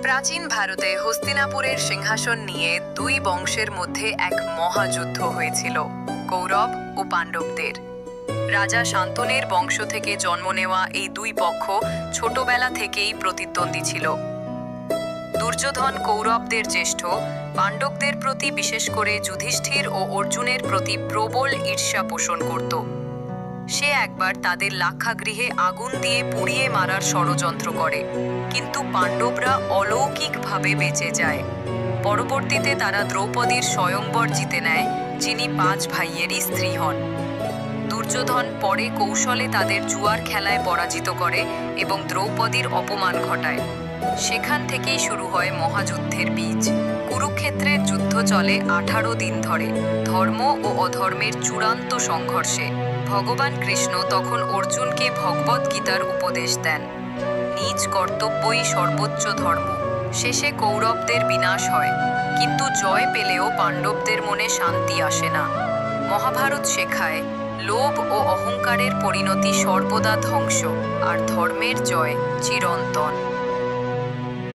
প্রাচীন ভারতে হস্তিনাপুরের সিংহাসন নিয়ে দুই বংশের মধ্যে এক মহাযুদ্ধ হয়েছিল, কৌরব ও পাণ্ডবদের। রাজা শান্তনের বংশ থেকে জন্ম নেওয়া এই দুই পক্ষ ছোটবেলা থেকেই প্রতিদ্বন্দ্বী ছিল। দুর্যোধন কৌরবদের জ্যেষ্ঠ, পাণ্ডবদের প্রতি বিশেষ করে যুধিষ্ঠির ও অর্জুনের প্রতি প্রবল ঈর্ষা পোষণ করত। সে একবার তাদের লাক্ষাগৃহে আগুন দিয়ে পুড়িয়ে মারার ষড়যন্ত্র করে, কিন্তু পাণ্ডবরা অলৌকিকভাবে বেঁচে যায়। পরবর্তীতে তারা দ্রৌপদীর স্বয়ংবর জিতে নেয়, যিনি 5 ভাইয়েরই স্ত্রী হন। দুর্যোধন পরে কৌশলে তাদের জুয়ার খেলায় পরাজিত করে এবং দ্রৌপদীর অপমান ঘটায়। সেখান থেকেই শুরু হয় মহাযুদ্ধের বীজ। কুরুক্ষেত্রের যুদ্ধ চলে 18 দিন ধরে, ধর্ম ও অধর্মের চূড়ান্ত সংঘর্ষে। ভগবান কৃষ্ণ তখন অর্জুনকে ভগবদ্গীতার উপদেশ দেন, নিজ কর্তব্যই সর্বোচ্চ ধর্ম। শেষে কৌরবদের বিনাশ হয়, কিন্তু জয় পেলেও পাণ্ডবদের মনে শান্তি আসে না। মহাভারত শেখায়, লোভ ও অহংকারের পরিণতি সর্বদা ধ্বংস, আর ধর্মের জয় চিরন্তন।